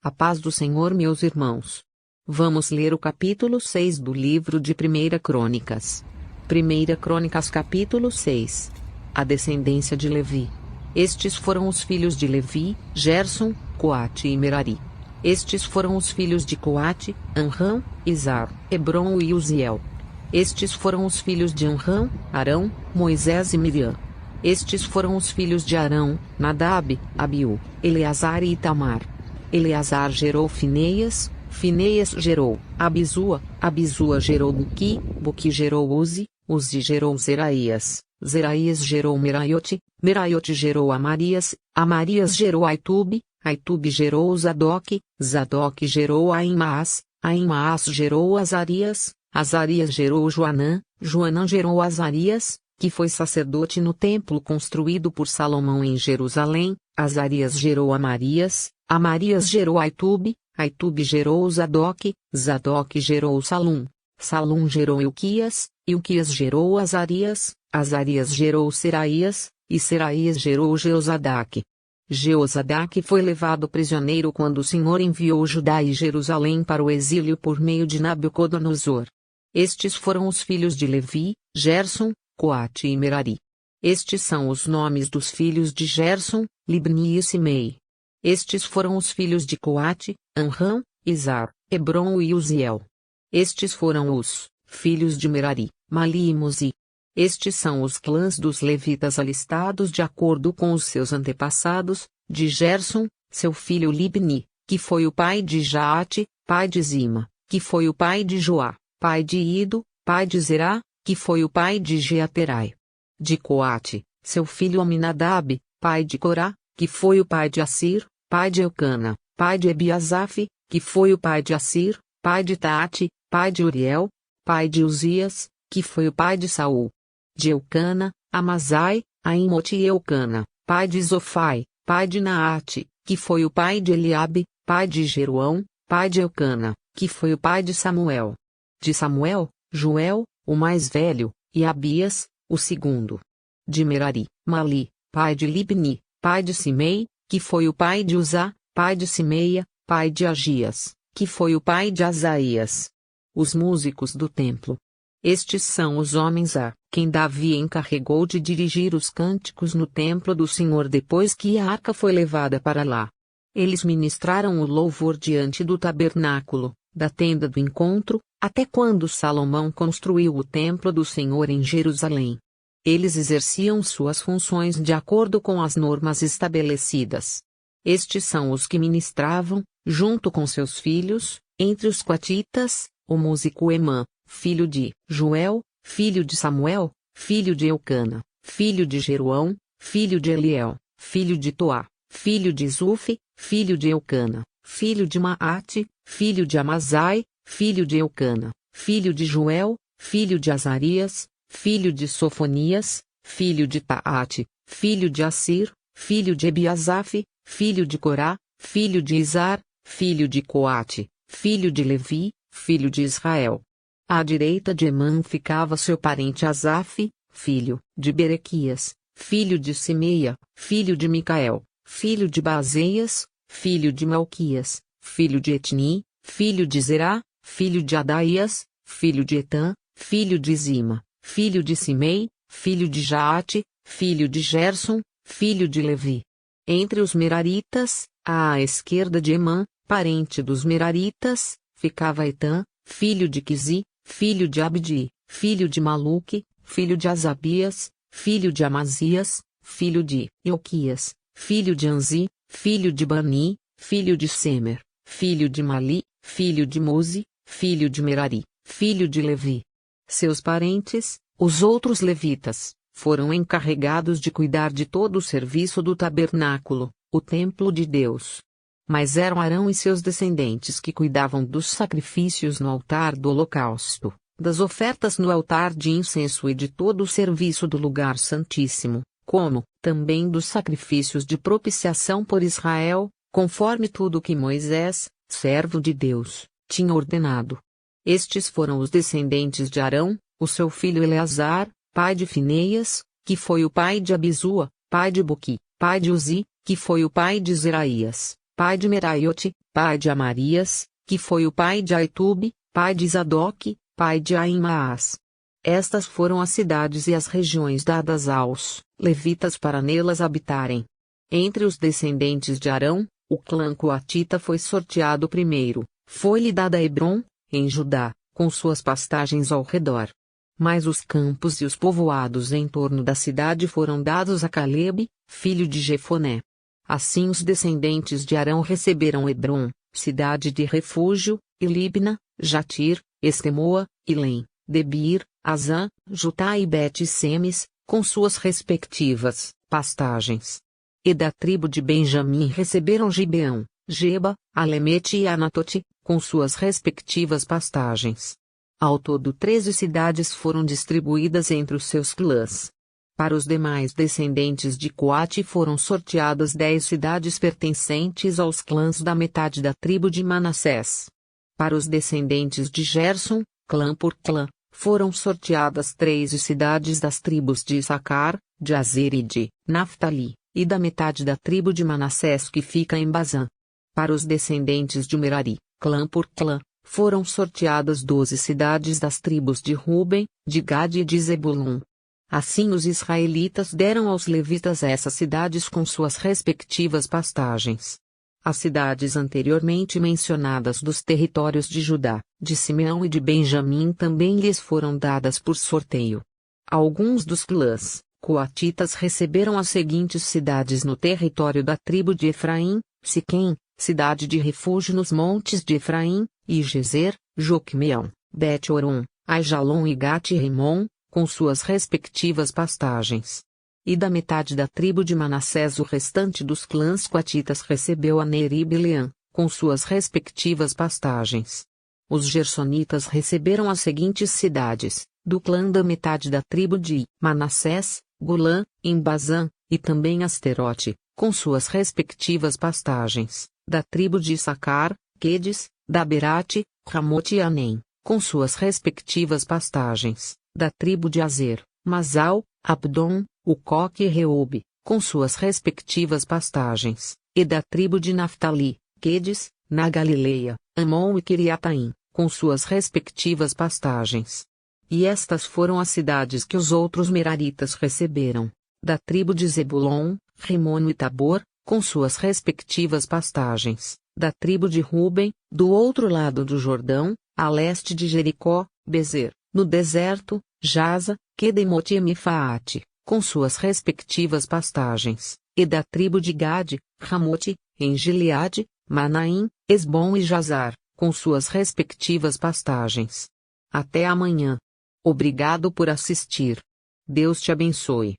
A paz do Senhor, meus irmãos. Vamos ler o capítulo 6 do livro de 1 Crônicas. 1 Crônicas capítulo 6. A descendência de Levi. Estes foram os filhos de Levi, Gerson, Coate e Merari. Estes foram os filhos de Coate, Amram, Izar, Hebron e Uziel. Estes foram os filhos de Amram, Arão, Moisés e Miriam. Estes foram os filhos de Arão, Nadab, Abiú, Eleazar e Itamar. Eleazar gerou Fineias, Fineias gerou Abisua, Abisua gerou Buqui, Buqui gerou Uzi, Uzi gerou Zeraías, Zeraías gerou Meraiote, Meraiote gerou Amarias, Amarias gerou Aitube, Aitube gerou Zadok, Zadok gerou Ahimaás, Ahimaás gerou Azarias, Azarias gerou Joanã, Joanã gerou Azarias, que foi sacerdote no templo construído por Salomão em Jerusalém. Azarias gerou Amarias, Amarias gerou Aitube, Aitube gerou Zadok, Zadok gerou Salum, Salum gerou Ilquias, Ilquias gerou Azarias, Azarias gerou Seraías, e Seraías gerou Jeozadaque. Jeozadaque foi levado prisioneiro quando o Senhor enviou Judá e Jerusalém para o exílio por meio de Nabucodonosor. Estes foram os filhos de Levi, Gerson, Coate e Merari. Estes são os nomes dos filhos de Gerson, Libni e Simei. Estes foram os filhos de Coate, Amram, Izar, Hebron e Uziel. Estes foram os filhos de Merari, Mali e Muzi. Estes são os clãs dos levitas alistados de acordo com os seus antepassados, de Gerson, seu filho Libni, que foi o pai de Jaate, pai de Zima, que foi o pai de Joá, pai de Ido, pai de Zerá, que foi o pai de Jeaterai. De Coate, seu filho Aminadab, pai de Corá, que foi o pai de Assir, pai de Eucana, pai de Ebiasaf, que foi o pai de Assir, pai de Taate, pai de Uriel, pai de Uzias, que foi o pai de Saul. De Eucana, Amazai, Aimote e Eucana, pai de Zofai, pai de Naate, que foi o pai de Eliabe, pai de Jeroão, pai de Eucana, que foi o pai de Samuel. De Samuel, Joel, o mais velho, e Abias, o segundo. De Merari, Mali, pai de Libni, pai de Simei, que foi o pai de Uzá, pai de Simeia, pai de Agias, que foi o pai de Asaías. Os músicos do templo. Estes são os homens a quem Davi encarregou de dirigir os cânticos no templo do Senhor depois que a arca foi levada para lá. Eles ministraram o louvor diante do tabernáculo, da tenda do encontro, até quando Salomão construiu o templo do Senhor em Jerusalém. Eles exerciam suas funções de acordo com as normas estabelecidas. Estes são os que ministravam, junto com seus filhos, entre os coatitas, o músico Emã, filho de Joel, filho de Samuel, filho de Eucana, filho de Jeroão, filho de Eliel, filho de Toá, filho de Zufi, filho de Eucana, filho de Maate, filho de Amazai, filho de Eucana, filho de Joel, filho de Azarias, filho de Sofonias, filho de Taate, filho de Assir, filho de Ebiasaf, filho de Corá, filho de Izar, filho de Coate, filho de Levi, filho de Israel. À direita de Emã ficava seu parente Asaf, filho de Berequias, filho de Simeia, filho de Micael, filho de Bazeias, filho de Malquias, filho de Etni, filho de Zerá, filho de Adaías, filho de Etã, filho de Zima, filho de Simei, filho de Jaate, filho de Gerson, filho de Levi. Entre os Meraritas, à esquerda de Emã, parente dos Meraritas, ficava Etã, filho de Quisi, filho de Abdi, filho de Maluque, filho de Asabias, filho de Amazias, filho de Ilquias, filho de Anzi, filho de Bani, filho de Semer, filho de Mali, filho de Muzi, filho de Merari, filho de Levi. Seus parentes, os outros levitas, foram encarregados de cuidar de todo o serviço do tabernáculo, o templo de Deus. Mas eram Arão e seus descendentes que cuidavam dos sacrifícios no altar do holocausto, das ofertas no altar de incenso e de todo o serviço do lugar santíssimo, como, também dos sacrifícios de propiciação por Israel, conforme tudo o que Moisés, servo de Deus, tinha ordenado. Estes foram os descendentes de Arão, o seu filho Eleazar, pai de Fineias, que foi o pai de Abisua, pai de Buqui, pai de Uzi, que foi o pai de Zeraías, pai de Meraiote, pai de Amarias, que foi o pai de Aitube, pai de Zadoque, pai de Ahimaás. Estas foram as cidades e as regiões dadas aos levitas para nelas habitarem. Entre os descendentes de Arão, o clã coatita foi sorteado primeiro. Foi-lhe dada Hebrom, em Judá, com suas pastagens ao redor. Mas os campos e os povoados em torno da cidade foram dados a Calebe, filho de Jefoné. Assim os descendentes de Arão receberam Hebrom, cidade de refúgio, e Libna, Jatir, Estemoa, Ilém, Debir, Azã, Jutá e Bet-Semes, com suas respectivas pastagens. E da tribo de Benjamim receberam Gibeão, Geba, Alemete e Anatote, com suas respectivas pastagens. Ao todo 13 cidades foram distribuídas entre os seus clãs. Para os demais descendentes de Coate foram sorteadas 10 cidades pertencentes aos clãs da metade da tribo de Manassés. Para os descendentes de Gerson, clã por clã, foram sorteadas 13 cidades das tribos de Issacar, de Azer e de Naftali, e da metade da tribo de Manassés que fica em Bazã. Para os descendentes de Merari, clã por clã, foram sorteadas 12 cidades das tribos de Ruben, de Gade e de Zebulun. Assim os israelitas deram aos levitas essas cidades com suas respectivas pastagens. As cidades anteriormente mencionadas dos territórios de Judá, de Simeão e de Benjamim também lhes foram dadas por sorteio. Alguns dos clãs coatitas receberam as seguintes cidades no território da tribo de Efraim: Siquém, cidade de refúgio nos montes de Efraim, e Gezer, Joquemeão, Bet-Horon, Aijalon e Gat-Rimon, com suas respectivas pastagens. E da metade da tribo de Manassés o restante dos clãs coatitas recebeu Aner e Bileã, com suas respectivas pastagens. Os gersonitas receberam as seguintes cidades, do clã da metade da tribo de Manassés, Golã, em Bazã, e também Asterote, com suas respectivas pastagens, da tribo de Issacar, Quedes, Daberate, Ramote e Anem, com suas respectivas pastagens, da tribo de Azer, Masal, Abdon, Ucoque e Reobe, com suas respectivas pastagens, e da tribo de Naftali, Quedes, na Galileia, Amon e Quiriataim, com suas respectivas pastagens. E estas foram as cidades que os outros meraritas receberam, da tribo de Zebulon, Rimon e Tabor, com suas respectivas pastagens, da tribo de Ruben, do outro lado do Jordão, a leste de Jericó, Bezer, no deserto, Jaza, Quedemote e Mefaate, com suas respectivas pastagens, e da tribo de Gade, Ramote, em Gileade, Manaim, Esbom e Jazar, com suas respectivas pastagens. Até amanhã. Obrigado por assistir. Deus te abençoe.